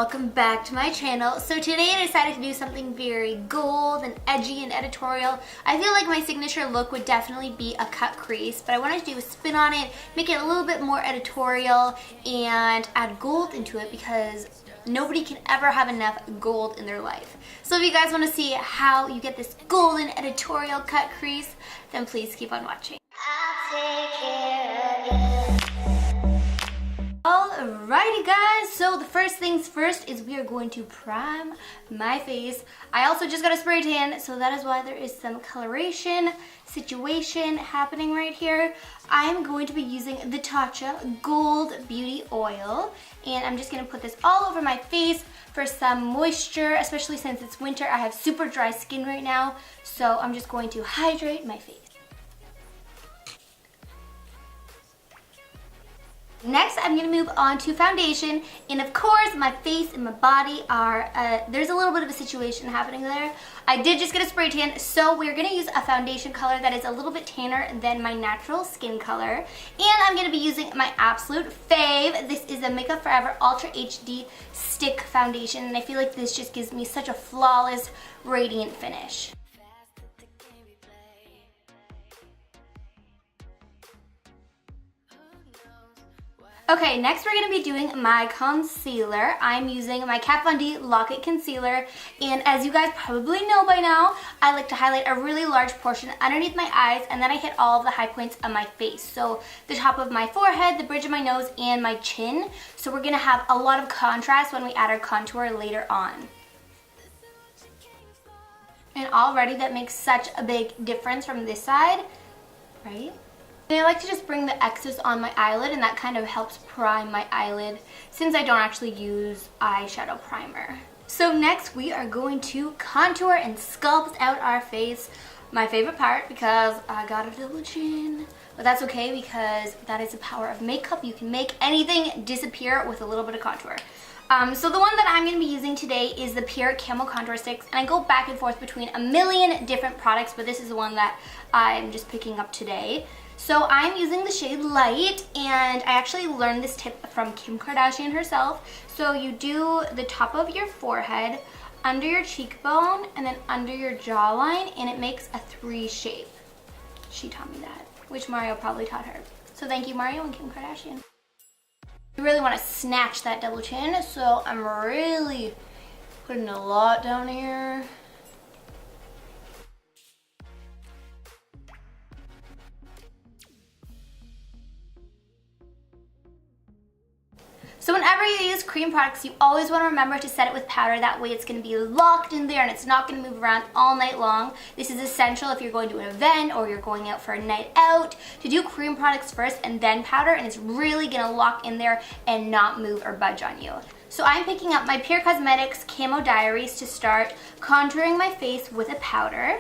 welcome back to my channel. So today I decided to do something very gold and edgy and editorial. I feel like my signature look would definitely be a cut crease, but I wanted to do a spin on it, make it a little bit more editorial and add gold into it because nobody can ever have enough gold in their life. So if you guys want to see how you get this golden editorial cut crease, then please keep on watching. I'll take care of you. Alrighty guys, so the first things first is we are going to prime my face. I also just got a spray tan, so that is why there is some coloration situation happening right here. I'm going to be using the Tatcha Gold Beauty Oil, and I'm just going to put this all over my face for some moisture, especially since it's winter. I have super dry skin right now, so I'm just going to hydrate my face. Next, I'm going to move on to foundation, and of course my face and my body are, there's a little bit of a situation happening there. I did just get a spray tan, so we're going to use a foundation color that is a little bit tanner than my natural skin color. And I'm going to be using my absolute fave. This is a Makeup Forever Ultra HD Stick Foundation, and I feel like this just gives me such a flawless, radiant finish. Okay, next we're going to be doing my concealer. I'm using my Kat Von D Lock-It Concealer, and as you guys probably know by now, I like to highlight a really large portion underneath my eyes, and then I hit all of the high points of my face. So the top of my forehead, the bridge of my nose, and my chin. So we're going to have a lot of contrast when we add our contour later on. And already that makes such a big difference from this side, right? And I like to just bring the excess on my eyelid, and that kind of helps prime my eyelid since I don't actually use eyeshadow primer. So next we are going to contour and sculpt out our face. My favorite part because I got a double chin. But that's okay because that is the power of makeup. You can make anything disappear with a little bit of contour. So the one that I'm going to be using today is the Pure Cameo Contour Sticks, and I go back and forth between a million different products, but this is the one that I'm just picking up today. So I'm using the shade Light, and I actually learned this tip from Kim Kardashian herself. So you do the top of your forehead, under your cheekbone, and then under your jawline, and it makes a 3 shape. She taught me that, which Mario probably taught her. So thank you, Mario and Kim Kardashian. I really want to snatch that double chin, so I'm really putting a lot down here. So whenever you use cream products, you always want to remember to set it with powder. That way it's going to be locked in there and it's not going to move around all night long. This is essential if you're going to an event or you're going out for a night out, to do cream products first and then powder, and it's really going to lock in there and not move or budge on you. So I'm picking up my Pure Cosmetics Camo Diaries to start contouring my face with a powder.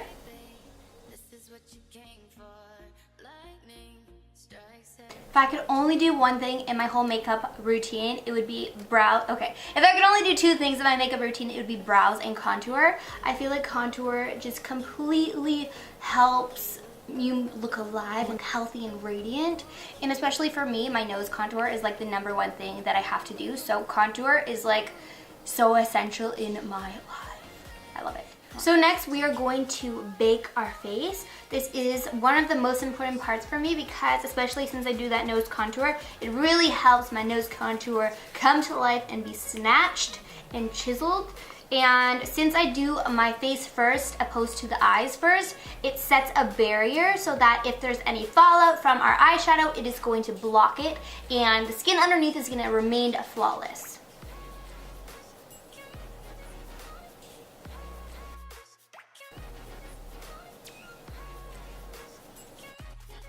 If I could only do one thing in my whole makeup routine, it would be brow. Okay, if I could only do 2 things in my makeup routine, it would be brows and contour. I feel like contour just completely helps you look alive and healthy and radiant. And especially for me, my nose contour is like the #1 thing that I have to do. So contour is like so essential in my life. I love it. So next we are going to bake our face. This is one of the most important parts for me because, especially since I do that nose contour, it really helps my nose contour come to life and be snatched and chiseled. And since I do my face first opposed to the eyes first, it sets a barrier so that if there's any fallout from our eyeshadow, it is going to block it and the skin underneath is going to remain flawless.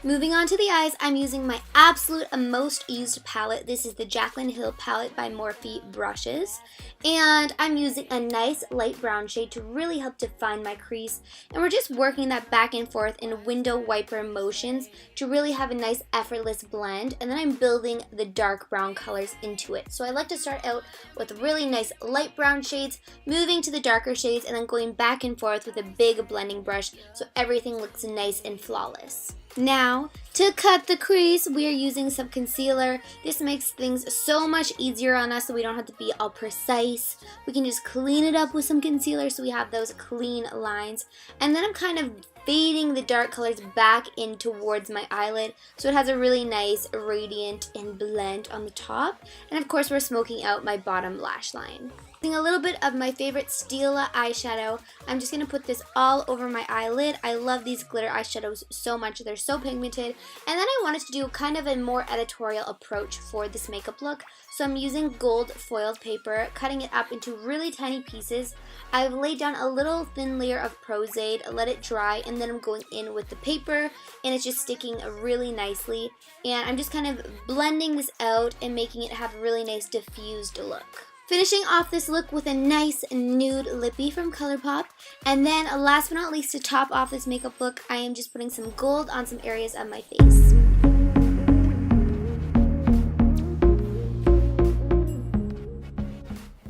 Moving on to the eyes, I'm using my absolute most used palette. This is the Jaclyn Hill palette by Morphe Brushes. And I'm using a nice light brown shade to really help define my crease. And we're just working that back and forth in window wiper motions to really have a nice effortless blend. And then I'm building the dark brown colors into it. So I like to start out with really nice light brown shades, moving to the darker shades, and then going back and forth with a big blending brush so everything looks nice and flawless. Now, to cut the crease, we are using some concealer. This makes things so much easier on us so we don't have to be all precise. We can just clean it up with some concealer so we have those clean lines. And then I'm kind of fading the dark colors back in towards my eyelid so it has a really nice radiant and blend on the top. And of course, we're smoking out my bottom lash line. Using a little bit of my favorite Stila eyeshadow, I'm just going to put this all over my eyelid. I love these glitter eyeshadows so much. They're so pigmented. And then I wanted to do kind of a more editorial approach for this makeup look. So I'm using gold foiled paper, cutting it up into really tiny pieces. I've laid down a little thin layer of Pros-Aid, let it dry, and then I'm going in with the paper, and it's just sticking really nicely. And I'm just kind of blending this out and making it have a really nice diffused look. Finishing off this look with a nice nude lippy from ColourPop. And then last but not least, to top off this makeup look, I am just putting some gold on some areas of my face.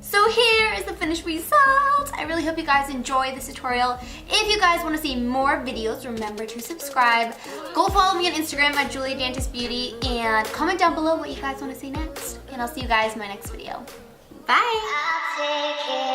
So here is the finished result. I really hope you guys enjoyed this tutorial. If you guys want to see more videos, remember to subscribe. Go follow me on Instagram at juliatiannadxox and comment down below what you guys want to see next. And I'll see you guys in my next video. Bye!